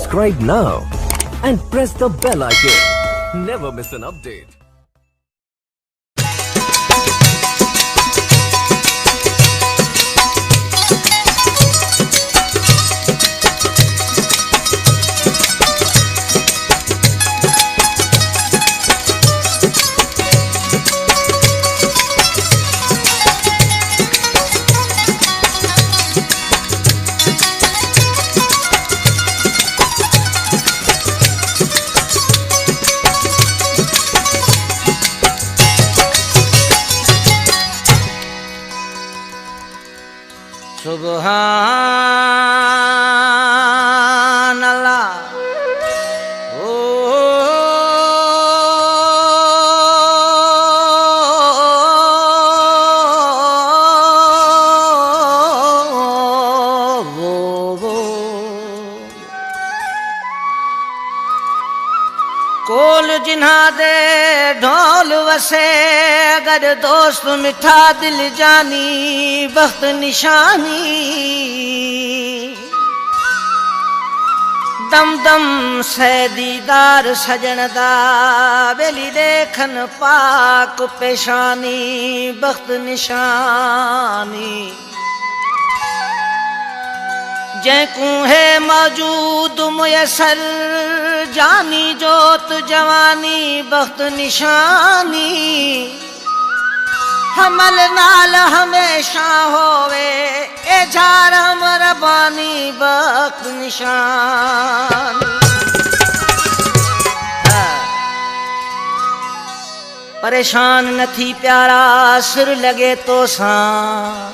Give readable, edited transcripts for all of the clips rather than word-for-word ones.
Subscribe now and press the bell icon. Never miss an update. सुभान अल्लाह। ओ कोल जिन्हा दे ढोल वसे, अगर दोस्त मिठा दिल जानी वक्त निशानी। दम दम से दीदार सजन दा, बेली देखन पाक पेशानी वक्त निशानी। जैकू है मौजूद मुयसर, जानी जोत जवानी वक्त निशानी। हमल नाल हमेशा होवे ए झार रबानी वक्त निशानी। परेशान न थी प्यारा सिर लगे तो सान,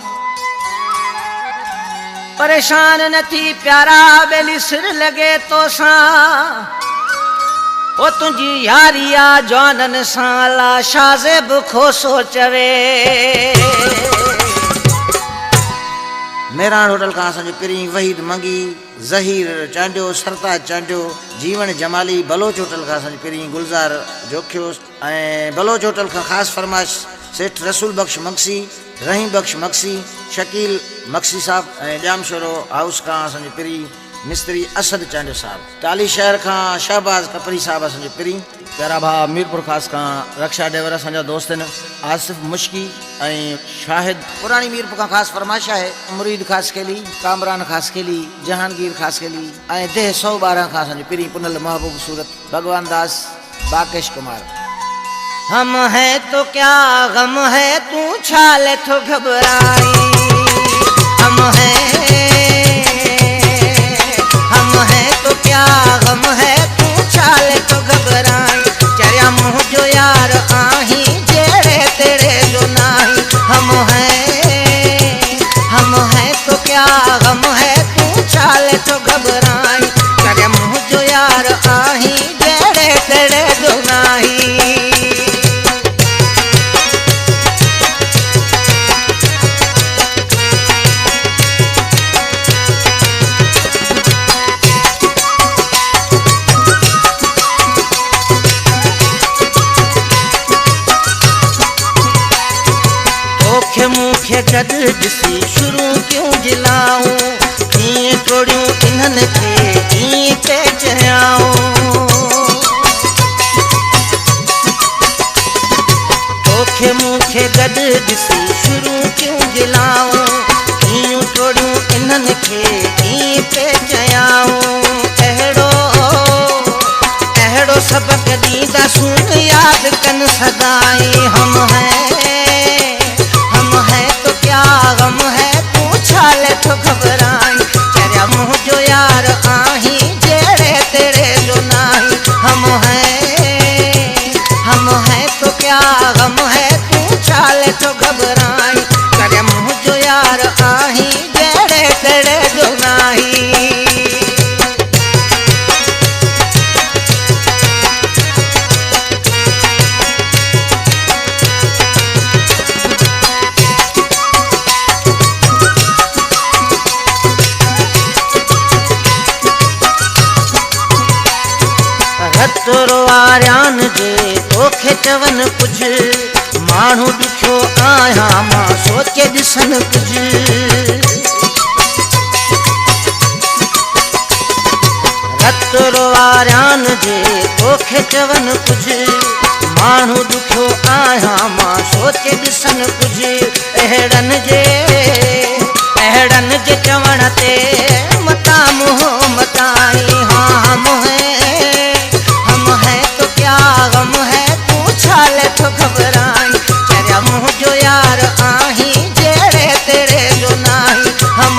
परेशान न थी प्यारा बेली सिर लगे तो सा। ओ तुझी यारिया जानन साला शाज़ेब खोसो चवे। मेहरान होटल का असांजो पिरी वहीद मंगी, ज़हीर चांडियो, सरताज चांडियो, जीवन जमाली। बलोच होटल का असांजो पिरी गुलज़ार जोखियो ऐं बलोच होटल का ख़ासि फरमाइश सेठ रसूल बख्श मक्सी, रहीम बख्श मक्सी, शकील मक्सी साहब ऐं जामशोरो हाउस का असांजो पिरी मिस्त्री असद चांडियो साहब। टाली शहर का शहबाज कपरी साहब असांजो पिरी। प्यारा भा मीरपुर खास का रक्षा ड्राइवर असांजा दोस्त आहिनि आसिफ मुश्की ऐं शाहिद। पुरानी मीरपुर का ख़ासि फरमाइश है मुरीद खास खेली, कामरान खास खेली, जहांगीर खास खेली ऐं देह 112 का असांजो पिरी पुनल महबूब सूरत भगवान दास बाकेश कुमार। हम है तो क्या गम है तू छाले तो घबराई। हम है तो क्या गम है तू छाले तो घबराई। चरिया मुँह जो यार आही जेड़े तेरे जो नाही। हम है तो क्या गम है तू छाले तो घबराई। चरिया मुँह जो यार आही जेड़े तेरे जो नाही। मुखे गद ॾिसी शुरू क्यों जिलाऊं, कीअं तोड़ियूं इन्हनि खे कीअं पे चयाऊं। तोखे मूंखे गॾु ॾिसी शुरू क्यों जिलाऊं, कीअं तोड़ियूं इन्हनि खे कीअं पे चयाऊं। अहिड़ो सबक़ ॾींदा सुन यादि कनि सदाई। हम है तो क्या गम है तू छाले तो घबराई। चरिया मुँह जो यार आही जेड़े तेरे जो नाही। हम है तो क्या गम है तू छाले तो घबराई। चरिया मुँह जो यार आही जेड़े तेरे जो नाही। वारियान जे तोखे चवन कुछ, माण्हू ॾुखियो आहियां मां सोचे ॾिसन कुछ। खतरो वारान जे तोखे चवन कुछ माण्हू दुखियो आहियां मां सोचे ॾिसन कुझु अहिड़नि जे चवण ते मता मुंहुं मताई हाँ हम है तो क्या गम है तू छाले तो घबराई चरिया मुंह जो यार आही जेड़े तेरे जो नाही हम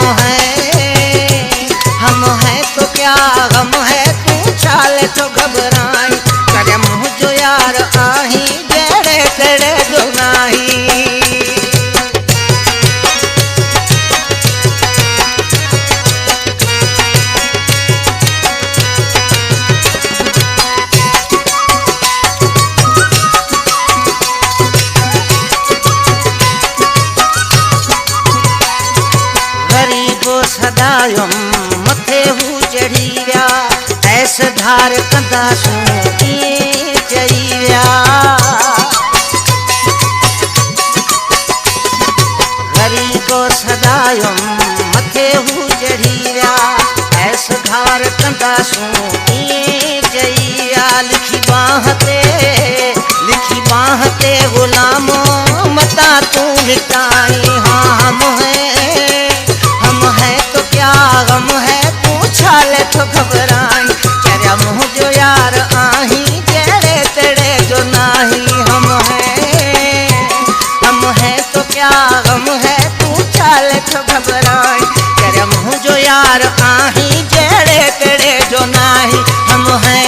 है तो क्या गम है तू छाले तो घबराई चरिया मुंह जो यार आही जेड़े तेरे जो नाही सदायुम मथे हू चढ़ी विया ऐस धार कंदासूं कीअं चई विया ग़रीबो सदायुम मथे हू चढ़ी विया ऐस धार कंदासूं कीअं चई विया लिखी बाह ते ग़ुलामो मता तूं मिटाई हाँ हम है तो क्या गम है तू छाले तो घबराई चरिया मुंह जो यार आही जेड़े तेड़े जो नाही हम है तो क्या गम है तू छाले तो घबराई चरिया मुंह जो यार आही जेड़े तेड़े जो नाही हम है